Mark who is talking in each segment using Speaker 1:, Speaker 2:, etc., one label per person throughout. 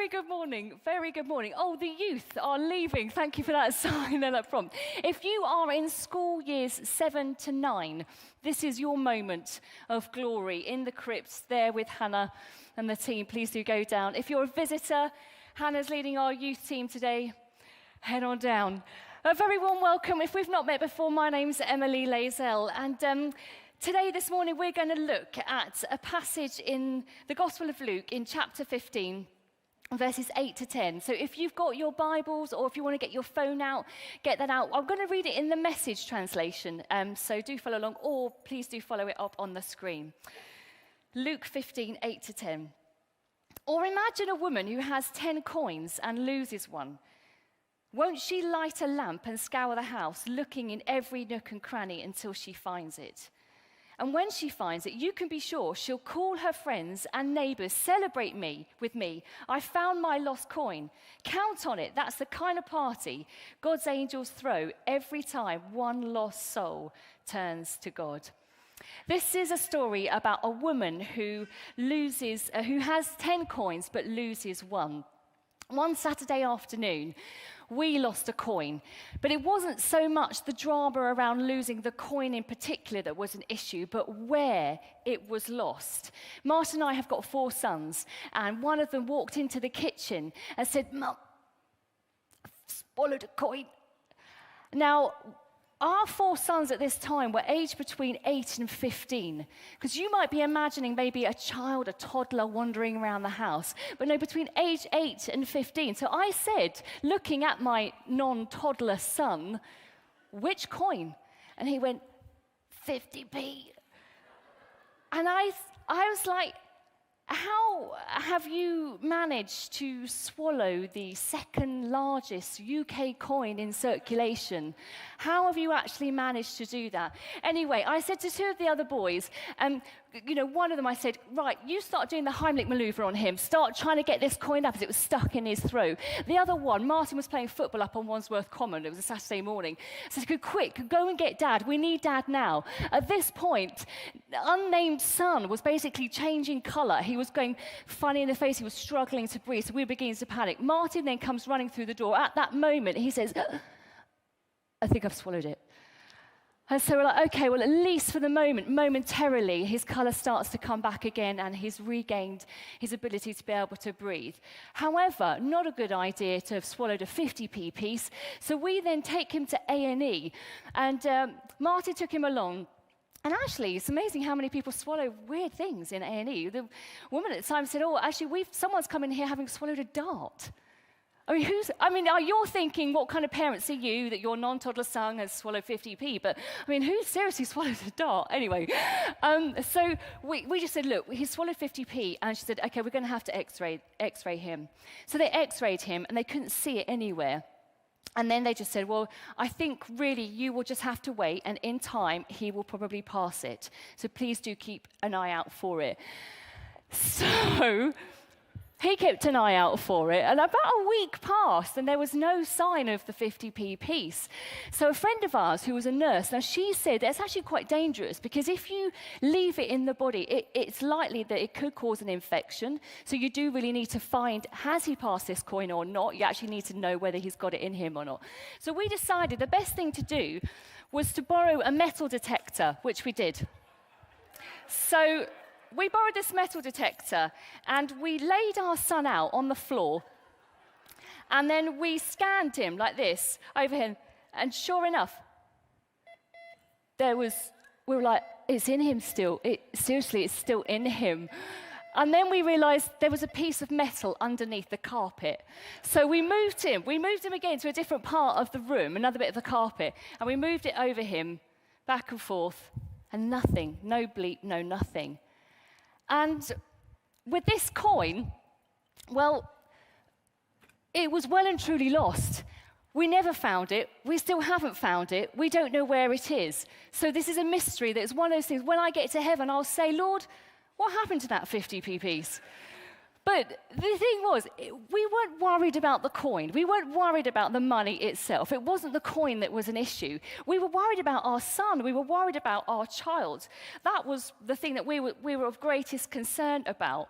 Speaker 1: Very good morning, very good morning. Oh, the youth are leaving. Thank you for that sign and that prompt. If you are in school years 7 to 9, this is your moment of glory in the crypt there with Hannah and the team. Please do go down. If you're a visitor, Hannah's leading our youth team today. Head on down. A very warm welcome. If we've not met before, my name's Emily Layzell, and today, this morning, we're going to look at a passage in the Gospel of Luke in chapter 15, verses 8 to 10. So if you've got your Bibles or if you want to get your phone out, get that out. I'm going to read it in the Message translation, so do follow along, or please do follow it up on the screen. Luke 15, 8 to 10. Or imagine a woman who has 10 coins and loses one. Won't she light a lamp and scour the house, looking in every nook and cranny until she finds it? And when she finds it, you can be sure she'll call her friends and neighbors, celebrate with me. I found my lost coin. Count on it. That's the kind of party God's angels throw every time one lost soul turns to God. This is a story about a woman who has 10 coins but loses one. One Saturday afternoon, we lost a coin, but it wasn't so much the drama around losing the coin in particular that was an issue, but where it was lost. Martin and I have got 4 sons, and one of them walked into the kitchen and said, "Mum, I've swallowed a coin." Now, our 4 sons at this time were aged between 8 and 15, because you might be imagining maybe a child, a toddler wandering around the house, but no, between age 8 and 15. So I said, looking at my non-toddler son, "Which coin?" And he went, 50p. And I was like, how have you managed to swallow the second largest UK coin in circulation? How have you actually managed to do that? Anyway, I said to 2 of the other boys, one of them I said, "Right, you start doing the Heimlich maneuver on him. Start trying to get this coin up," as it was stuck in his throat. The other one, Martin, was playing football up on Wandsworth Common. It was a Saturday morning. I said, "Quick, go and get Dad. We need Dad now." At this point, the unnamed son was basically changing colour. He was going funny in the face. He was struggling to breathe, so we were beginning to panic. Martin then comes running through the door. At that moment, he says, "I think I've swallowed it." And so we're like, okay, well, at least for the moment, momentarily, his colour starts to come back again and he's regained his ability to be able to breathe. However, not a good idea to have swallowed a 50p piece. So we then take him to A&E, and Marty took him along. And actually, it's amazing how many people swallow weird things in A&E. The woman at the time said, "Oh, actually, someone's come in here having swallowed a dart." You're thinking, what kind of parents are you that your non-toddler son has swallowed 50p? But, who seriously swallows a dart? Anyway, so we just said, "Look, he swallowed 50p. And she said, "Okay, we're going to have to x-ray him." So they x-rayed him, and they couldn't see it anywhere. And then they just said, "Well, I think really you will just have to wait, and in time, he will probably pass it. So please do keep an eye out for it." So he kept an eye out for it, and about a week passed, and there was no sign of the 50p piece. So a friend of ours who was a nurse, now she said it's actually quite dangerous, because if you leave it in the body, it's likely that it could cause an infection. So you do really need to find, has he passed this coin or not? You actually need to know whether he's got it in him or not. So we decided the best thing to do was to borrow a metal detector, which we did. So we borrowed this metal detector, and we laid our son out on the floor, and then we scanned him like this over him, and sure enough, we were like, it's in him still. Seriously, it's still in him. And then we realized there was a piece of metal underneath the carpet. So we moved him again to a different part of the room, another bit of the carpet, and we moved it over him, back and forth, and nothing, no bleep, no nothing. And with this coin, well, it was well and truly lost. We never found it. We still haven't found it. We don't know where it is. So this is a mystery. That's one of those things. When I get to heaven, I'll say, "Lord, what happened to that 50p piece?" But the thing was, we weren't worried about the coin. We weren't worried about the money itself. It wasn't the coin that was an issue. We were worried about our son. We were worried about our child. That was the thing that we were of greatest concern about.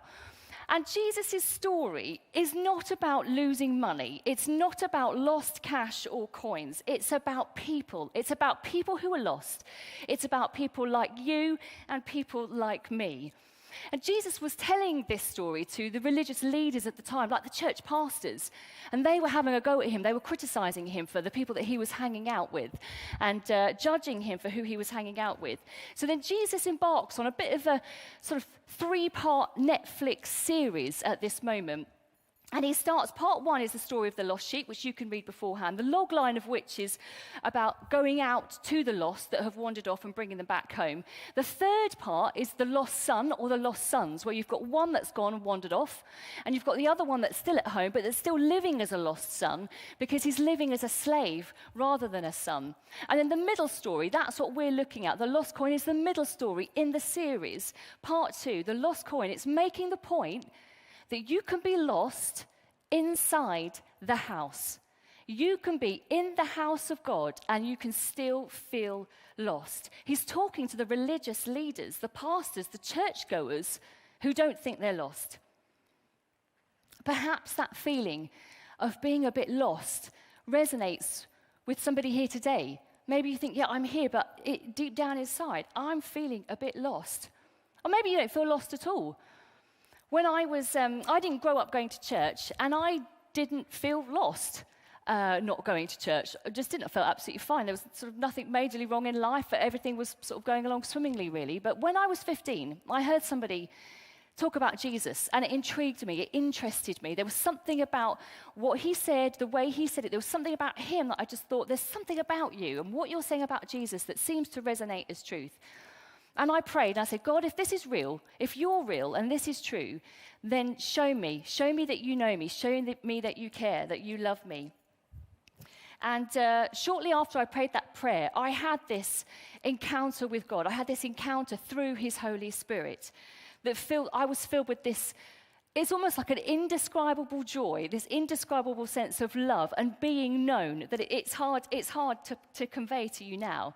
Speaker 1: And Jesus' story is not about losing money. It's not about lost cash or coins. It's about people. It's about people who are lost. It's about people like you and people like me. And Jesus was telling this story to the religious leaders at the time, like the church pastors. And they were having a go at him. They were criticizing him for the people that he was hanging out with and judging him for who he was hanging out with. So then Jesus embarks on a bit of a sort of 3-part Netflix series at this moment. And he starts, part 1 is the story of the lost sheep, which you can read beforehand, the log line of which is about going out to the lost that have wandered off and bringing them back home. The 3rd part is the lost son or the lost sons, where you've got one that's gone and wandered off, and you've got the other one that's still at home, but that's still living as a lost son because he's living as a slave rather than a son. And then the middle story, that's what we're looking at. The lost coin is the middle story in the series. Part 2, the lost coin, it's making the point that you can be lost inside the house. You can be in the house of God and you can still feel lost. He's talking to the religious leaders, the pastors, the churchgoers who don't think they're lost. Perhaps that feeling of being a bit lost resonates with somebody here today. Maybe you think, yeah, I'm here, but deep down inside, I'm feeling a bit lost. Or maybe you don't feel lost at all. When I didn't grow up going to church, and I didn't feel lost not going to church. I just didn't feel absolutely fine. There was sort of nothing majorly wrong in life, but everything was sort of going along swimmingly, really. But when I was 15, I heard somebody talk about Jesus, and it intrigued me, it interested me. There was something about what he said, the way he said it, there was something about him that I just thought, there's something about you and what you're saying about Jesus that seems to resonate as truth. And I prayed, and I said, God, if this is real, if you're real and this is true, then show me that you know me, show me that you care, that you love me. And shortly after I prayed that prayer, I had this encounter with God. I had this encounter through his Holy Spirit that I was filled with this, it's almost like an indescribable joy, this indescribable sense of love and being known that it's hard to convey to you now.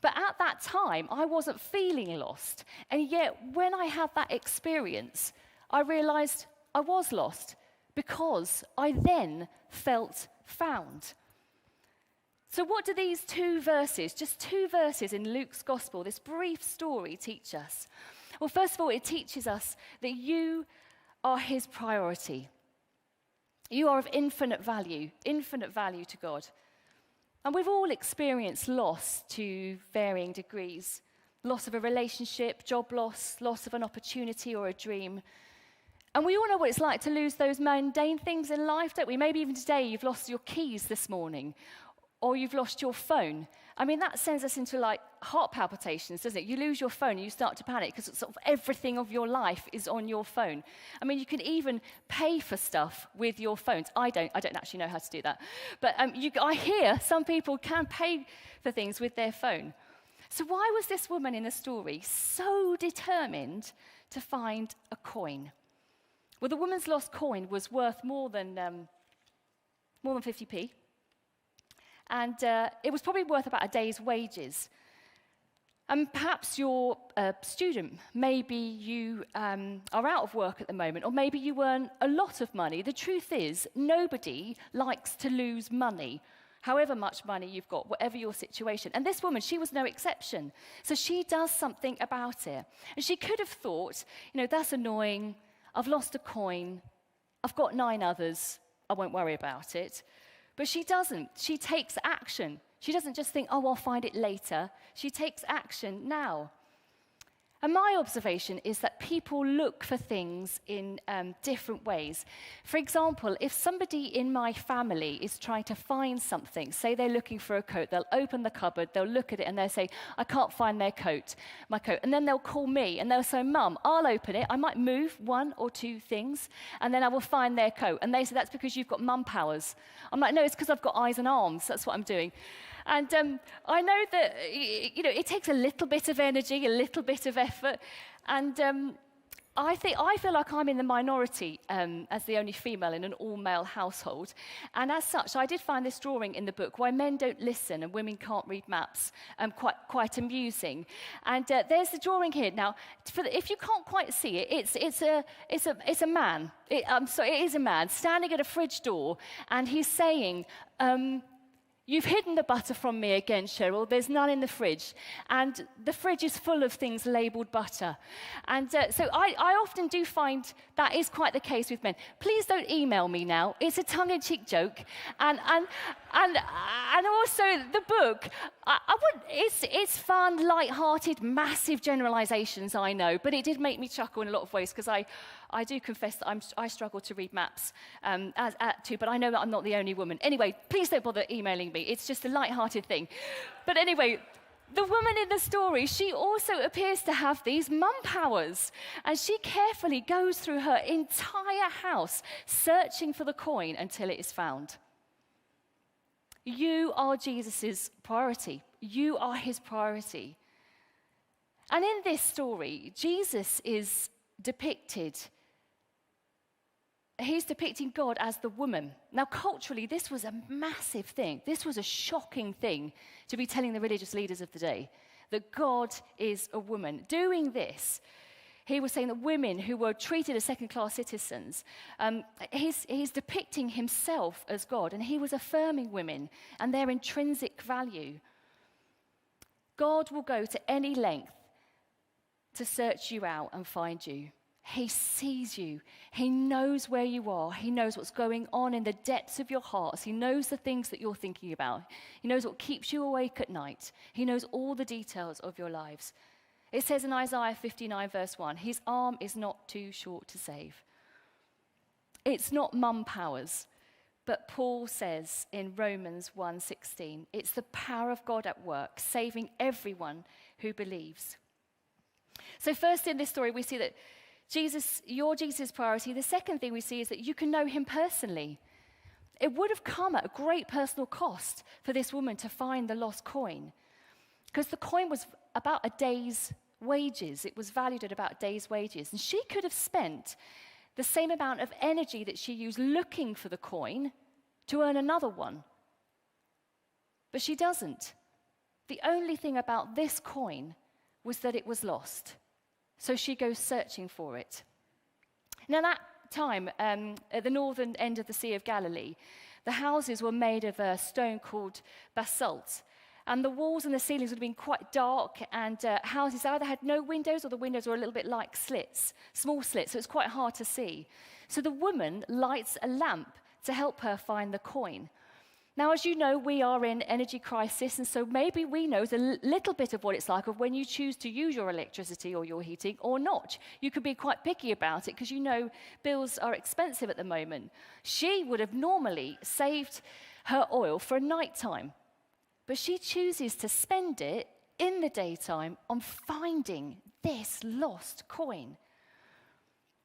Speaker 1: But at that time, I wasn't feeling lost. And yet, when I had that experience, I realized I was lost because I then felt found. So what do these just two verses in Luke's gospel, this brief story, teach us? Well, first of all, it teaches us that you are his priority. You are of infinite value to God. And we've all experienced loss to varying degrees. Loss of a relationship, job loss of an opportunity or a dream. And we all know what it's like to lose those mundane things in life, don't we? Maybe even today you've lost your keys this morning, or you've lost your phone. I mean, that sends us into like heart palpitations, doesn't it? You lose your phone and you start to panic because sort of everything of your life is on your phone. I mean, you can even pay for stuff with your phones. I don't actually know how to do that. But I hear some people can pay for things with their phone. So why was this woman in the story so determined to find a coin? Well, the woman's lost coin was worth more than 50p. And it was probably worth about a day's wages. And perhaps you're a student. Maybe you are out of work at the moment, or maybe you earn a lot of money. The truth is, nobody likes to lose money, however much money you've got, whatever your situation. And this woman, she was no exception. So she does something about it. And she could have thought, that's annoying. I've lost a coin. I've got 9 others. I won't worry about it. But she doesn't. She takes action. She doesn't just think, I'll find it later. She takes action now. And my observation is that people look for things in different ways. For example, if somebody in my family is trying to find something, say they're looking for a coat, they'll open the cupboard, they'll look at it, and they'll say, I can't find my coat. And then they'll call me, and they'll say, Mum, I'll open it. I might move 1 or 2 things, and then I will find their coat. And they say, that's because you've got mum powers. I'm like, no, it's because I've got eyes and arms. That's what I'm doing. And I know that, it takes a little bit of energy, a little bit of effort. And I feel like I'm in the minority as the only female in an all-male household. And as such, I did find this drawing in the book, Why Men Don't Listen and Women Can't Read Maps, quite amusing. And there's the drawing here. Now, if you can't quite see it, it's a man. It is a man standing at a fridge door, and he's saying, "You've hidden the butter from me again, Cheryl. There's none in the fridge." And the fridge is full of things labelled butter. And so I often do find that is quite the case with men. Please don't email me now. It's a tongue-in-cheek joke. And also the book, it's fun, light-hearted, massive generalisations, I know. But it did make me chuckle in a lot of ways, because I do confess that I struggle to read maps too, but I know that I'm not the only woman. Anyway, please don't bother emailing me. It's just a light-hearted thing. But anyway, the woman in the story, she also appears to have these mum powers. And she carefully goes through her entire house, searching for the coin until it is found. You are Jesus' priority. You are his priority. And in this story, Jesus is depicted. He's depicting God as the woman. Now, culturally, this was a massive thing. This was a shocking thing to be telling the religious leaders of the day, that God is a woman. Doing this, he was saying that women who were treated as second-class citizens, he's depicting himself as God, and he was affirming women and their intrinsic value. God will go to any length to search you out and find you. He sees you. He knows where you are. He knows what's going on in the depths of your hearts. He knows the things that you're thinking about. He knows what keeps you awake at night. He knows all the details of your lives. It says in Isaiah 59, verse 1, his arm is not too short to save. It's not mum powers, but Paul says in Romans 1:16, it's the power of God at work, saving everyone who believes. So first in this story, we see that you're Jesus' priority. The second thing we see is that you can know him personally. It would have come at a great personal cost for this woman to find the lost coin, because the coin was about a day's wages. It was valued at about a day's wages. And she could have spent the same amount of energy that she used looking for the coin to earn another one. But she doesn't. The only thing about this coin was that it was lost. So she goes searching for it. Now, that time, at the northern end of the Sea of Galilee, the houses were made of a stone called basalt. And the walls and the ceilings would have been quite dark, and houses either had no windows or the windows were a little bit like slits, small slits, so it's quite hard to see. So the woman lights a lamp to help her find the coin. Now, as you know, we are in energy crisis, and so maybe we know a little bit of what it's like of when you choose to use your electricity or your heating or not. You could be quite picky about it because you know bills are expensive at the moment. She would have normally saved her oil for a nighttime, but she chooses to spend it in the daytime on finding this lost coin.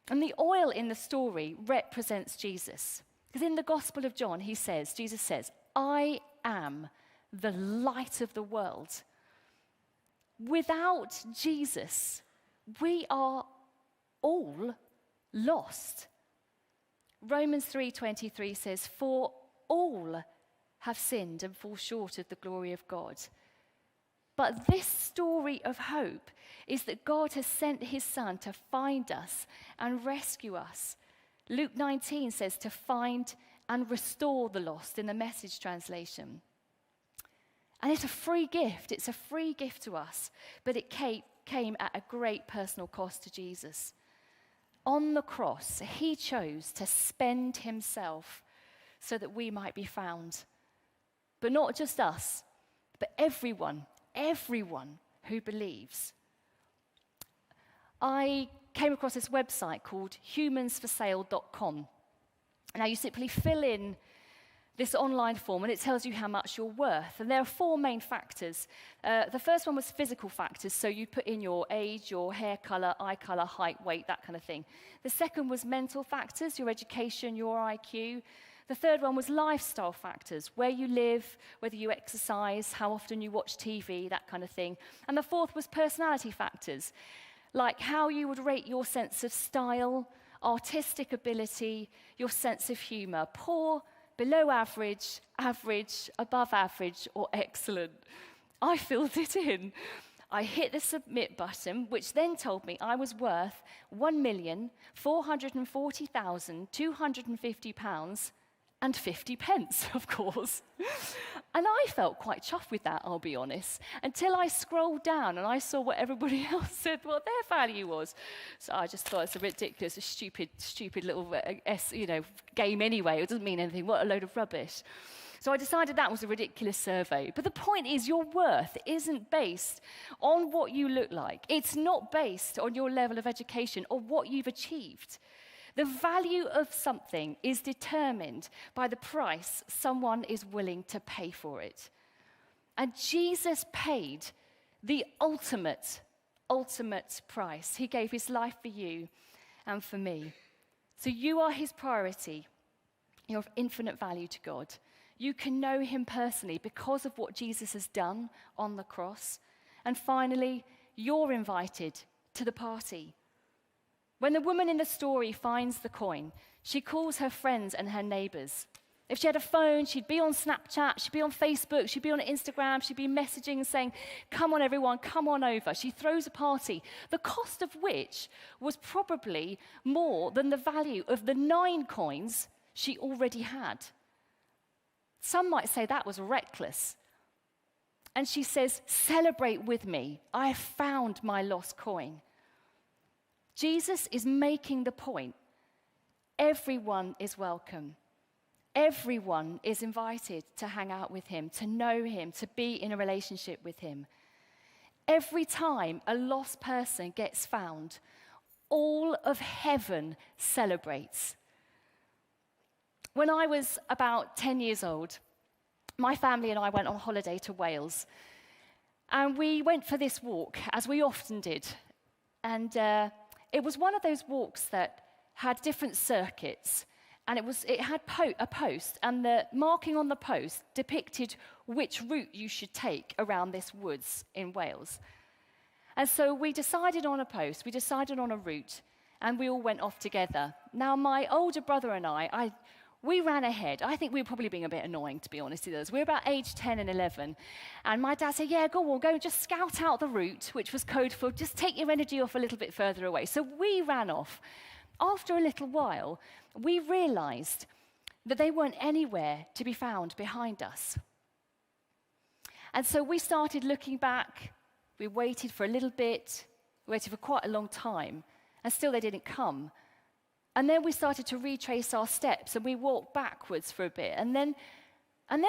Speaker 1: And the oil in the story represents Jesus. Because in the Gospel of John, Jesus says, I am the light of the world. Without Jesus, we are all lost. Romans 3:23 says, for all have sinned and fall short of the glory of God. But this story of hope is that God has sent his Son to find us and rescue us. Luke 19 says to find and restore the lost in the Message translation. And it's a free gift. It's a free gift to us, but it came at a great personal cost to Jesus. On the cross, he chose to spend himself so that we might be found. But not just us, but everyone who believes. I came across this website called humansforsale.com. Now, you simply fill in this online form and it tells you how much you're worth. And there are 4 main factors. The first one was physical factors, so you put in your age, your hair color, eye color, height, weight, that kind of thing. The second was mental factors, your education, your IQ. The third one was lifestyle factors, where you live, whether you exercise, how often you watch TV, that kind of thing. And the fourth was personality factors. like how you would rate your sense of style, artistic ability, your sense of humor. Poor, below average, average, above average, or excellent. I filled it in. I hit the submit button, which then told me I was worth £1,440,250 and 50 pence, of course. And I felt quite chuffed with that, I'll be honest, until I scrolled down and I saw what everybody else said what their value was. So I just thought it's a ridiculous, a stupid little game anyway. It doesn't mean anything. What a load of rubbish. So I decided that was a ridiculous survey. But the point is, your worth isn't based on what you look like. It's not based on your level of education or what you've achieved. The value of something is determined by the price someone is willing to pay for it. And Jesus paid the ultimate price. He gave his life for you and for me. So you are his priority. You're of infinite value to God. You can know him personally because of what Jesus has done on the cross. And finally, you're invited to the party. When the woman in the story finds the coin, she calls her friends and her neighbors. If she had a phone, she'd be on Snapchat, she'd be on Facebook, she'd be on Instagram, she'd be messaging and saying, come on everyone, come on over. She throws a party, the cost of which was probably more than the value of the 9 coins she already had. Some might say that was reckless. And she says, celebrate with me. I have found my lost coin. Jesus is making the point. Everyone is welcome. Everyone is invited to hang out with him, to know him, to be in a relationship with him. Every time a lost person gets found, all of heaven celebrates. When I was about 10 years old, my family and I went on holiday to Wales. And we went for this walk, as we often did. And it was one of those walks that had different circuits. And it had a post, and the marking on the post depicted which route you should take around this woods in Wales. And so we decided on a post, we decided on a route, and we all went off together. Now, my older brother and we ran ahead. I think we were probably being a bit annoying, to be honest with us. We were about age 10 and 11. And my dad said, yeah, go and just scout out the route, which was code for just take your energy off a little bit further away. So we ran off. After a little while, we realized that they weren't anywhere to be found behind us. And so we started looking back. We waited for a little bit. We waited for quite a long time. And still they didn't come. And then we started to retrace our steps, and we walked backwards for a bit. And then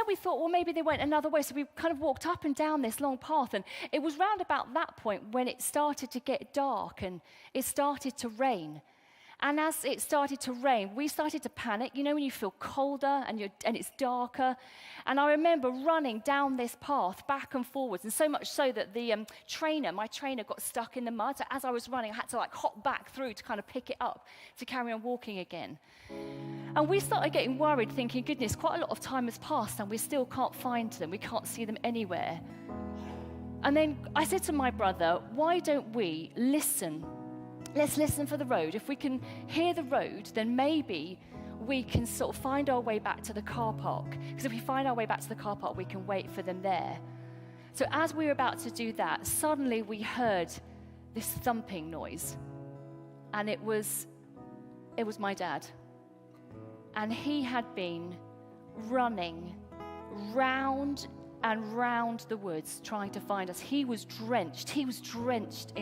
Speaker 1: we thought, well, maybe they went another way. So we kind of walked up and down this long path. And it was round about that point when it started to get dark and it started to rain. And as it started to rain, we started to panic. You know when you feel colder and it's darker? And I remember running down this path back and forwards, and so much so that my trainer got stuck in the mud. So as I was running, I had to hop back through to kind of pick it up to carry on walking again. And we started getting worried, thinking, goodness, quite a lot of time has passed and we still can't find them. We can't see them anywhere. And then I said to my brother, why don't we listen? Let's listen for the road. If we can hear the road, then maybe we can sort of find our way back to the car park. Because if we find our way back to the car park, we can wait for them there. So as we were about to do that, suddenly we heard this thumping noise. And it was my dad. And he had been running round and round the woods trying to find us. He was drenched in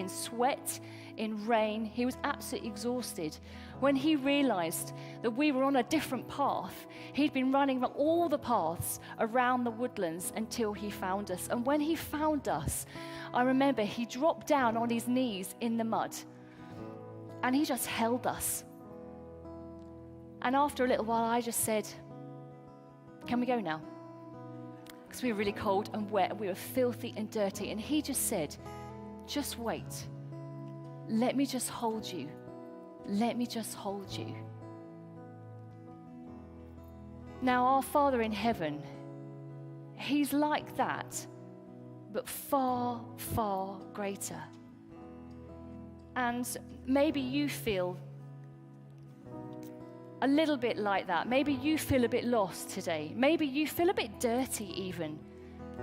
Speaker 1: sweat, in rain. He was absolutely exhausted. When he realized that we were on a different path, he'd been running all the paths around the woodlands until he found us. And when he found us, I remember he dropped down on his knees in the mud and he just held us. And after a little while, I just said, can we go now? Because we were really cold and wet and we were filthy and dirty. And he just said, just wait. Let me just hold you. Let me just hold you. Now, our Father in heaven, he's like that, but far, far greater. And maybe you feel a little bit like that. Maybe you feel a bit lost today. Maybe you feel a bit dirty even.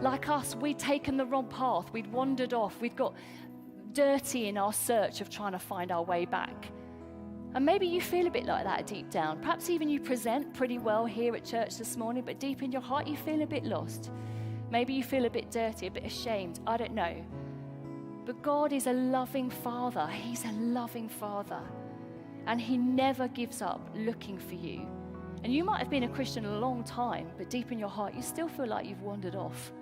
Speaker 1: Like us, we'd taken the wrong path. We'd wandered off. We'd got dirty in our search of trying to find our way back. And maybe you feel a bit like that deep down. Perhaps even you present pretty well here at church this morning, but deep in your heart you feel a bit lost. Maybe you feel a bit dirty, a bit ashamed. I don't know. But God is a loving Father. He's a loving Father. And he never gives up looking for you. And you might have been a Christian a long time, but deep in your heart, you still feel like you've wandered off.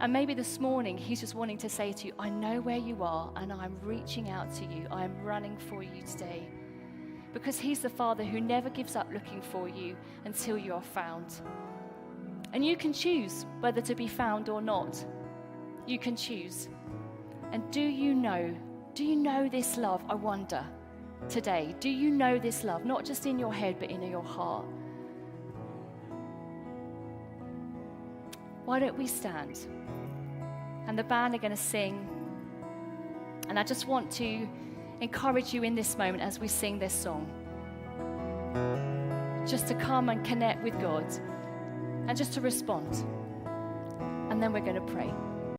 Speaker 1: And maybe this morning, he's just wanting to say to you, I know where you are, and I'm reaching out to you. I am running for you today. Because he's the Father who never gives up looking for you until you are found. And you can choose whether to be found or not. You can choose. And do you know this love, I wonder, today? Do you know this love, not just in your head, but in your heart? Why don't we stand? And the band are going to sing. And I just want to encourage you in this moment as we sing this song, just to come and connect with God and just to respond. And then we're going to pray.